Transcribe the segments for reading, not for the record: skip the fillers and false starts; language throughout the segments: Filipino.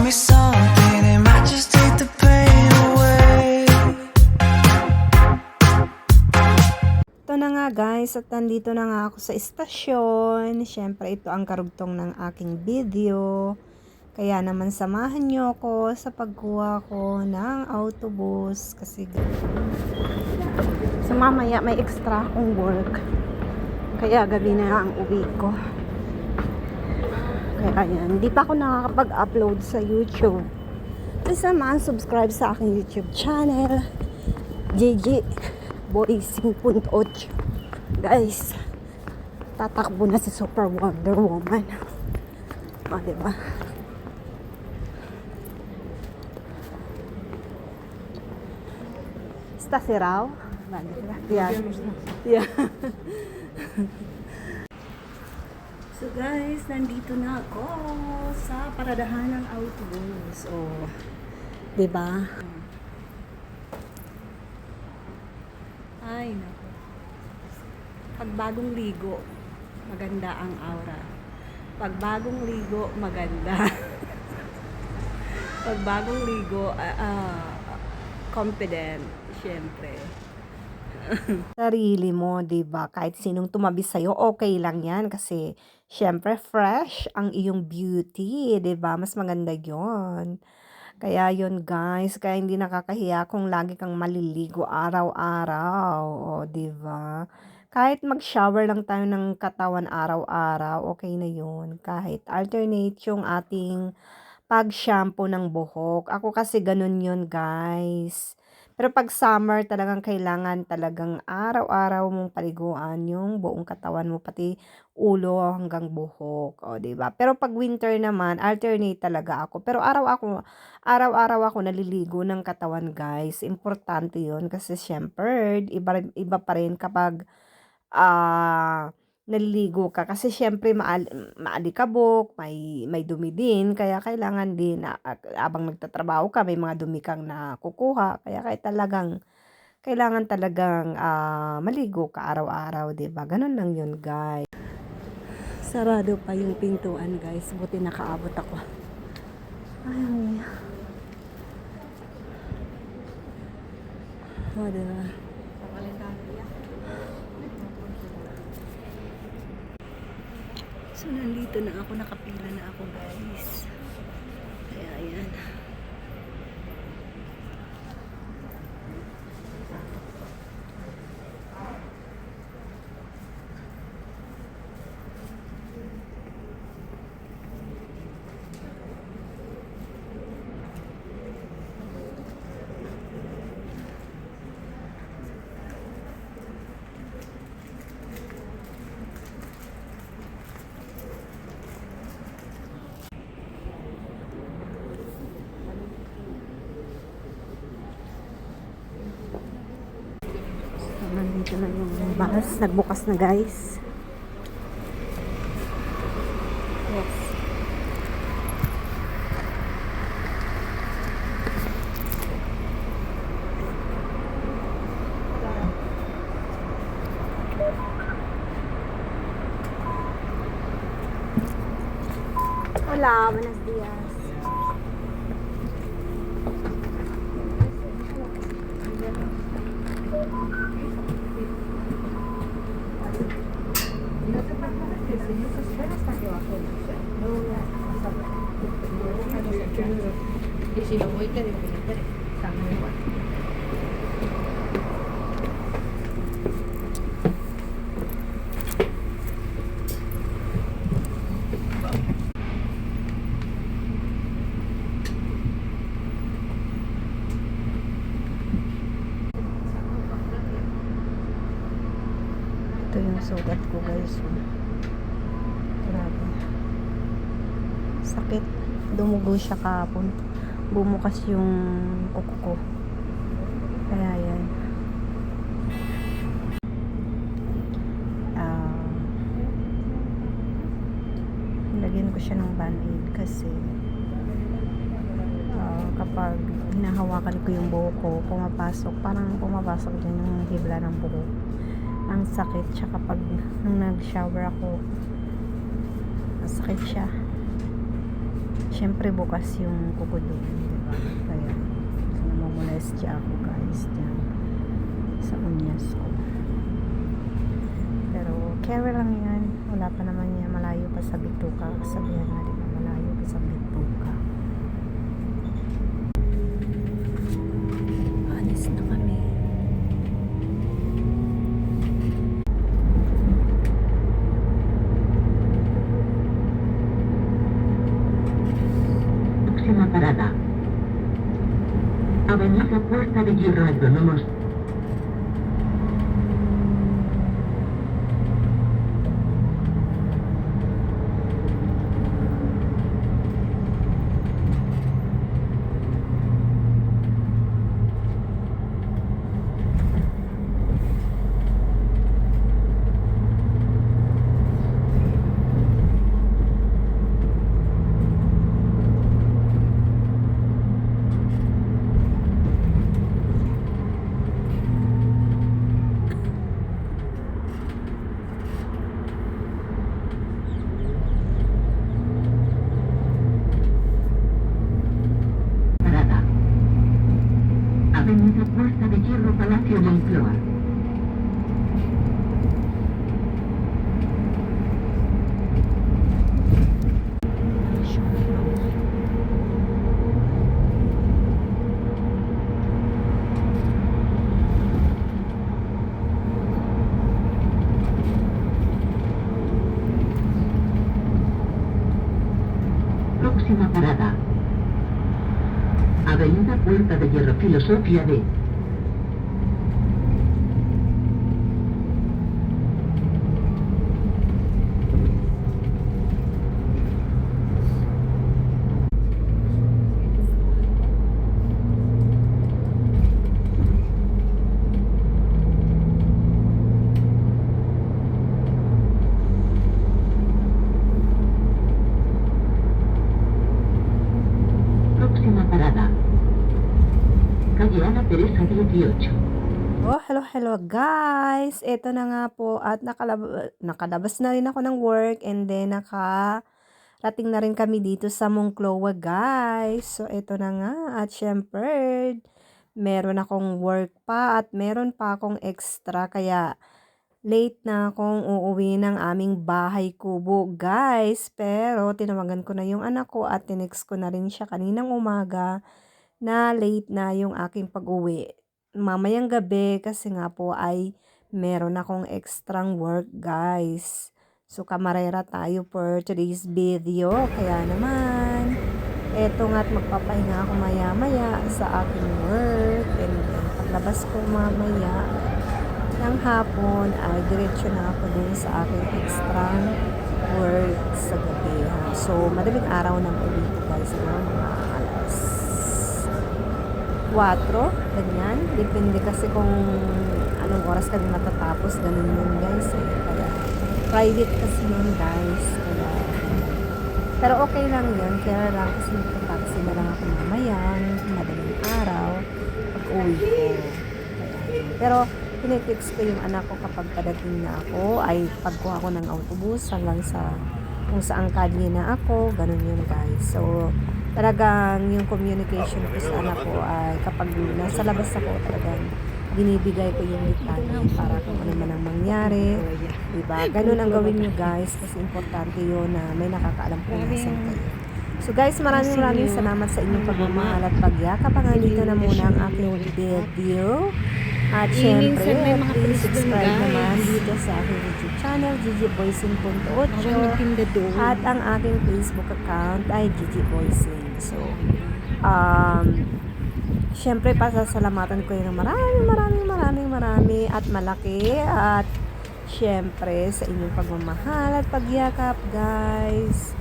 me something, it might just take the pain away. Ito na nga guys, at nandito na nga ako sa istasyon. Siyempre ito ang karugtong ng aking video. Kaya naman samahan nyo ako sa pagkuha ko ng autobus. Kasi sa mamaya may extra akong work. Kaya gabi na ang uwi ko. Kaya yan, hindi pa ako nakakapag-upload sa YouTube. Please naman subscribe sa aking YouTube channel. JJ Boysing .8. Guys, tatakbo na si Super Wonder Woman. O, diba? Está cerrado? Vale, gracias. Yeah. So guys, nandito na ako sa paradahan ng autobus. O, diba? Ay, naku. Pag bagong ligo, maganda ang aura. Pag bagong ligo, maganda. Pag bagong ligo, confident, syempre. Sarili mo, 'di ba? Kahit sinong tumabi sa okay lang 'yan kasi syempre fresh ang iyong beauty, 'di ba? Mas maganda 'yon. Kaya 'yon, guys, kaya hindi nakakahiya kung lagi kang maliligo araw-araw, o 'di ba? Kahit mag-shower lang tayo ng katawan araw-araw, okay na 'yon. Kahit alternate yung ating pag-shampoo ng buhok. Ako kasi ganun 'yon, guys. Pero pag summer talagang kailangan talagang araw-araw mong paliguan yung buong katawan mo, pati ulo hanggang buhok, o 'di ba? Pero pag winter naman, alternate talaga ako. Pero araw-araw ako naliligo ng katawan, guys. Importante 'yon kasi syempre iba pa rin kapag naliligo ka kasi syempre maalikabok, may dumi din, kaya kailangan din na habang nagtatrabaho ka may mga dumi kang nakukuha, kaya kailangan talagang maligo ka araw-araw, 'di ba? Ganun lang 'yun, guys. Sarado pa yung pintuan, guys. Buti nakaabot ako. Ay. Oh, diba? So, nandito na ako, nakapila na ako, guys. Kaya, ayan. Nandito na yung bus. Nagbukas na, guys. Yes. Hola, buenos días. Y si no voy, te digo que me espere. Está muy igual. Ito yung sugat ko, guys. Grabe. Sakit. Dumugo siya kahapon. Bumukas yung kuko ko. Kaya yan. Lagyan ko siya ng band-aid kasi kapag hinahawakan ko yung buhok ko, parang pumapasok dyan yung hibla ng buhok. Ang sakit siya kapag nung nag-shower ako, ang sakit siya. syempre bukas yung kuko doon, diba? Kaya namomolestya ako guys dyan sa unyas ko. Pero carry lang yan, wala pa naman yan, malayo pa sa bituka. Sabihan nga diba, malayo pa sa bituka. Alis na kami. Próxima parada. Avenida Puerta de Hierro Autónomos. Parada. Avenida Puerta de Hierro Palacio Moncloa. Próxima parada. Avenida Puerta de Hierro Filosofía B. Próxima parada. Calle Ana Teresa 18. Oh, hello guys. Ito na nga po at nakalabas na rin ako ng work and then nakarating na rin kami dito sa Moncloa guys. So ito na nga at syempre meron akong work pa at meron pa akong extra kaya late na akong uuwi ng aming bahay kubo guys. Pero tinawagan ko na yung anak ko at tinext ko na rin siya kaninang umaga na late na yung aking pag-uwi. Mamayang gabi kasi nga po ay meron akong extrang work guys. So kamarera tayo for today's video. Kaya naman, eto nga't magpapahinga ako maya-maya sa aking work. And then paglabas ko mamaya ng hapon ay diretso na ako dun sa aking extrang work sa gabi. So madaling araw ng uwi ko guys. Mga alas 4, ganyan. Depende kasi kung anong oras kami matatapos. Ganun yun guys. Kaya private kasi yun guys. Kaya, pero okay lang yun. Kaya lang kasi magta-taxi na lang ako mamayang madaling araw pag uwi ko. Kaya, pero tinitext ko yung anak ko kapag padating na ako ay pagkuha ko ng autobus hanggang sa kung saan kalye na ako. Ganun yun guys. So talagang yung communication ko sa anak ko ay kapag nasa labas ako talagang binibigay ko yung detalye para kung ano man ang mangyari, diba? Ganun ang gawin nyo guys kasi importante yun na may nakakaalam kung nasan kayo. So guys, maraming salamat sa inyong pagmamahal at pagyakap. Hanggang dito na muna ang aking video. At syempre, please subscribe naman dito sa aking YouTube channel, GGBoysing.8. At ang aking Facebook account ay GGBoysing. So, syempre, pasasalamatan ko yun ng marami at malaki. At syempre, sa inyong pagmamahal at pagyakap, guys.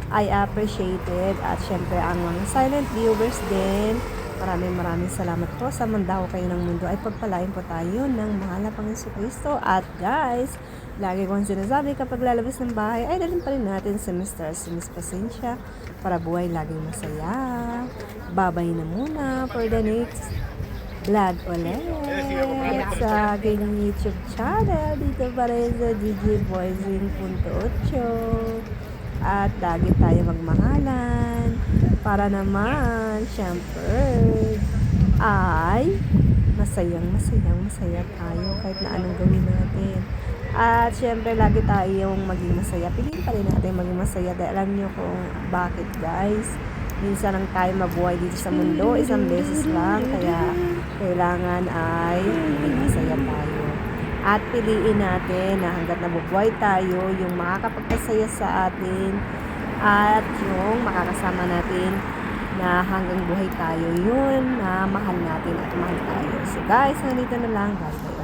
I appreciate it. At syempre, ang mga silent viewers din, maraming salamat po. Sa mandaho kayo ng mundo ay pagpalain po tayo ng mahal na Panginoon Kristo. At guys, lagi kong sinasabi kapag lalabas ng bahay ay dalhin pa rin natin si Mr. Sims Pasensya para buhay laging masaya. Babay na muna for the next vlog ulit sa aking YouTube channel dito pa rin sa GGBoysing.8. at lagi tayo magmahalan para naman, syempre, ay masaya tayo kahit na anong gawin natin. At syempre, lagi tayong maging masaya. Piliin pa rin natin maging masaya dahil alam nyo kung bakit, guys. Minsan lang tayo mabuhay dito sa mundo, isang beses lang, kaya kailangan ay maging masaya tayo. At piliin natin na hanggat nabubuhay tayo, yung makakapagpasaya sa atin at yung makakasama natin na hanggang buhay tayo, yun na mahal natin at mahal tayo. So guys, nandito na lang. Bye-bye.